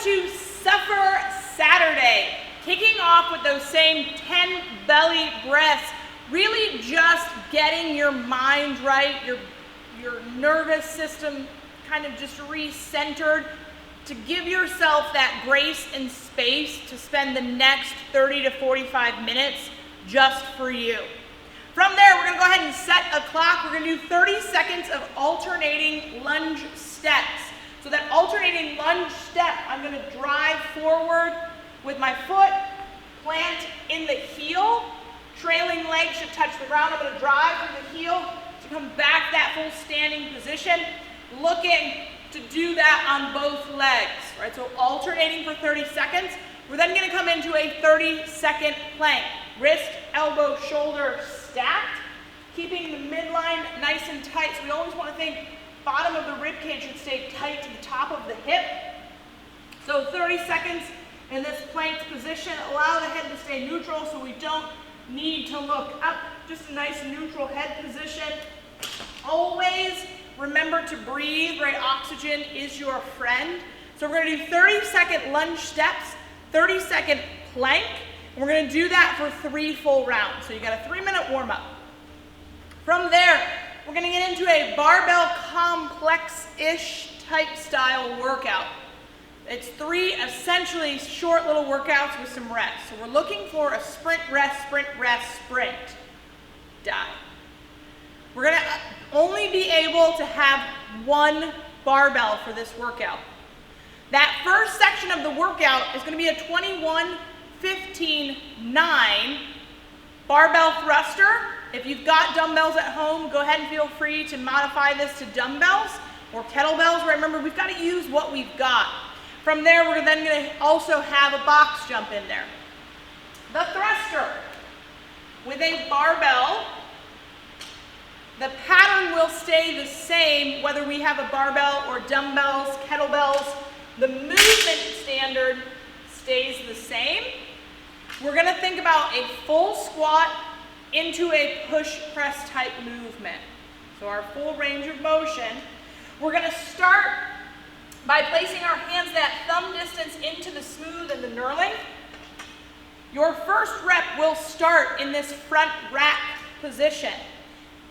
to Suffer Saturday. Kicking off with those same 10 belly breaths, really just getting your mind right, your nervous system kind of just recentered to give yourself that grace and space to spend the next 30 to 45 minutes just for you. From there, we're gonna go ahead and set a clock. We're gonna do 30 seconds of alternating lunge steps. So that alternating lunge step, I'm gonna drive forward with my foot, plant in the heel, trailing leg should touch the ground. I'm gonna drive from the heel to come back that full standing position, looking to do that on both legs, right? So alternating for 30 seconds. We're then gonna come into a 30-second plank. Wrist, elbow, shoulder stacked, keeping the midline nice and tight. So we always wanna think bottom of the rib cage should stay tight to the top of the hip. So 30 seconds in this planked position. Allow the head to stay neutral so we don't need to look up. Just a nice neutral head position. Always remember to breathe, right? Oxygen is your friend. So we're gonna do 30-second lunge steps, 30-second plank, and we're gonna do that for 3 full rounds. So you got a 3-minute warm up. From there, we're gonna get into a barbell complex-ish type style workout. It's 3 essentially short little workouts with some rest. So we're looking for a sprint, rest, sprint, dive. We're gonna only be able to have 1 barbell for this workout. That first section of the workout is gonna be a 21, 15, 9 barbell thruster. If you've got dumbbells at home, go ahead and feel free to modify this to dumbbells or kettlebells. Remember, we've got to use what we've got. From there, we're then going to also have a box jump in there. The thruster with a barbell, the pattern will stay the same whether we have a barbell or dumbbells, kettlebells. The movement standard stays the same. We're going to think about a full squat into a push press type movement. So our full range of motion. We're going to start by placing our hands that thumb distance into the smooth and the knurling. Your first rep will start in this front rack position.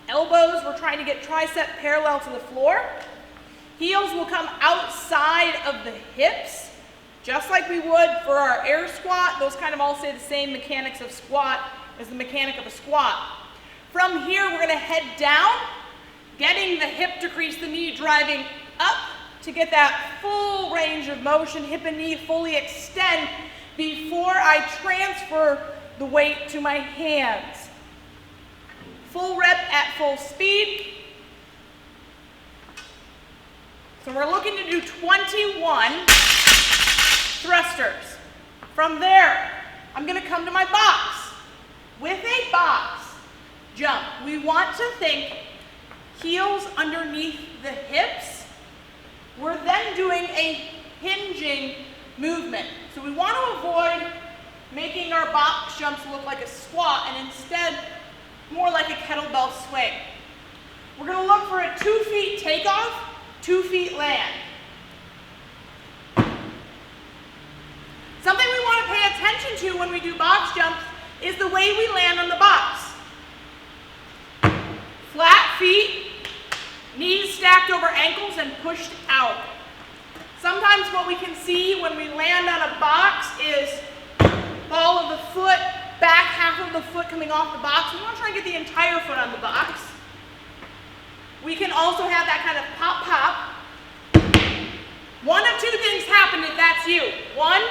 Elbows, we're trying to get tricep parallel to the floor. Heels will come outside of the hips, just like we would for our air squat. Those kind of all say the same mechanics of squat as the mechanic of a squat. From here, we're gonna head down, getting the hip to crease the knee, driving up to get that full range of motion, hip and knee fully extend before I transfer the weight to my hands. Full rep at full speed. So we're looking to do 21 thrusters. From there, I'm gonna come to my box. With a box jump, we want to think heels underneath the hips. We're then doing a hinging movement. So we want to avoid making our box jumps look like a squat and instead more like a kettlebell swing. We're going to look for a 2 feet takeoff, 2 feet land. Something we want to pay attention to when we do box jumps is the way we land on the box. Flat feet, knees stacked over ankles and pushed out. Sometimes what we can see when we land on a box is ball of the foot, back half of the foot coming off the box. We want to try and get the entire foot on the box. We can also have that kind of pop, pop. 1 of 2 things happen if that's you. 1,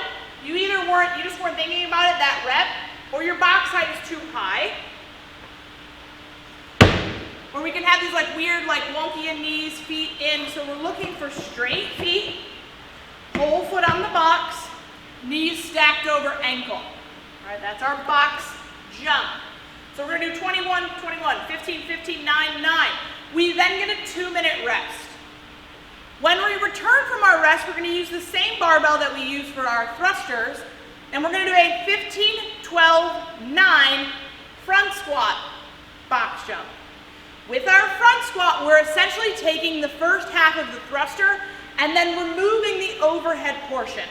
you just weren't thinking about it, that rep, or your box height is too high. Or we can have these like weird, like wonky in knees, feet in. So we're looking for straight feet, whole foot on the box, knees stacked over ankle. All right, that's our box jump. So we're gonna do 21, 21, 15, 15, 9, 9. We then get a 2-minute rest. When we return from our rest, we're gonna use the same barbell that we use for our thrusters, and we're gonna do a 15, 12, 9 front squat box jump. With our front squat, we're essentially taking the first half of the thruster and then removing the overhead portion.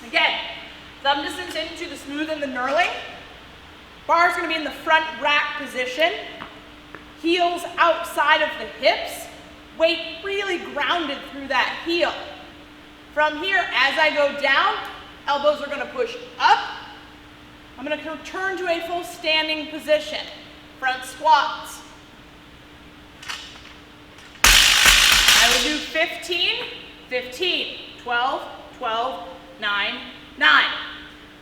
Again, thumb distance into the smooth and the knurling. Bar's going to be in the front rack position. Heels outside of the hips. Weight really grounded through that heel. From here, as I go down, elbows are going to push up. I'm going to return to a full standing position. Front squats. I will do 15, 15, 12, 12, 9, 9.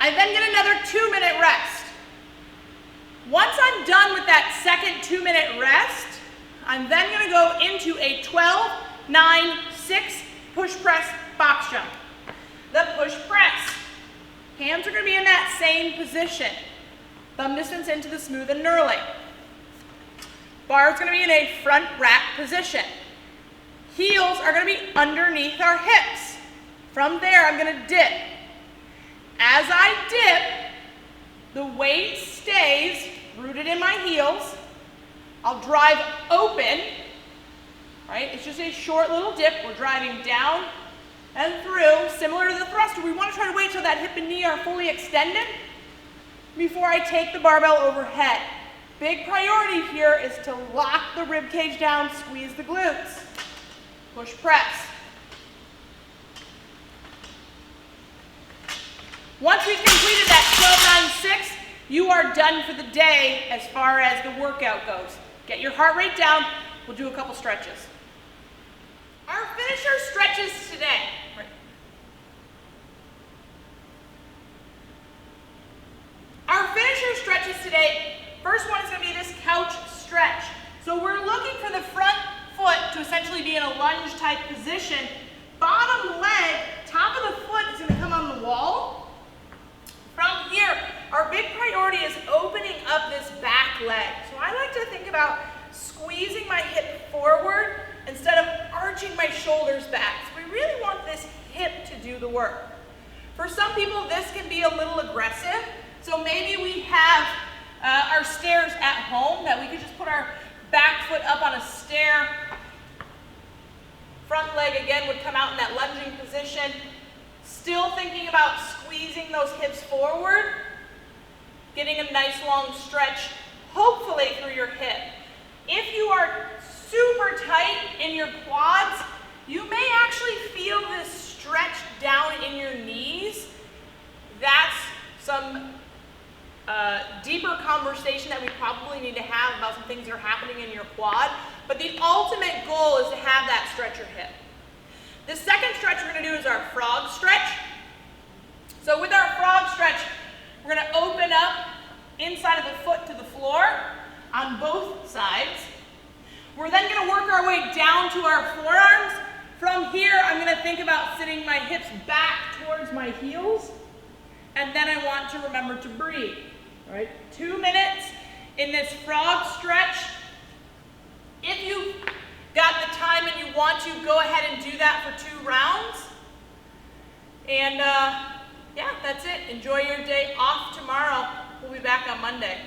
I then get another 2-minute rest. Once I'm done with that second 2-minute rest, I'm then going to go into a 12, 9, 6 push press box jump. The push press. Hands are going to be in that same position. Thumb distance into the smooth and knurling. Bar is going to be in a front rack position. Heels are going to be underneath our hips. From there, I'm going to dip. As I dip, the weight stays rooted in my heels. I'll drive open, right? It's just a short little dip. We're driving down and through, similar to the thruster. We want to try to wait till that hip and knee are fully extended before I take the barbell overhead. Big priority here is to lock the rib cage down, squeeze the glutes. Push press. Once we've completed that 12, 9, 6, you are done for the day as far as the workout goes. Get your heart rate down. We'll do a couple stretches. Our finisher stretches today. Our finisher stretches today, first one is going to be this couch stretch. So we're looking for the front foot to essentially be in a lunge type position. Bottom leg, top of the foot is going to come on the wall. From here, our big priority is opening up this back leg. So I like to think about squeezing my hip forward instead of arching my shoulders back. So we really want this hip to do the work. For some people, this can be a little aggressive. So maybe we have our stairs at home that we could just put our back foot up on a stair. Front leg again would come out in that lunging position. Still thinking about squeezing those hips forward, getting a nice long stretch, hopefully through your hip. If you are super tight in your quads, you may actually feel this stretch down in your knees. That's some deeper conversation that we probably need to have about some things that are happening in your quad. But the ultimate goal is to have that stretcher hip. The second stretch we're going to do is our frog stretch. So with our frog stretch, we're going to open up inside of the foot to the floor on both sides. We're then going to work our way down to our forearms. From here, I'm going to think about sitting my hips back towards my heels. And then I want to remember to breathe. All right, 2 minutes in this frog stretch. If you've got the time and you want to, go ahead and do that for 2 rounds. And yeah, that's it. Enjoy your day off tomorrow. We'll be back on Monday.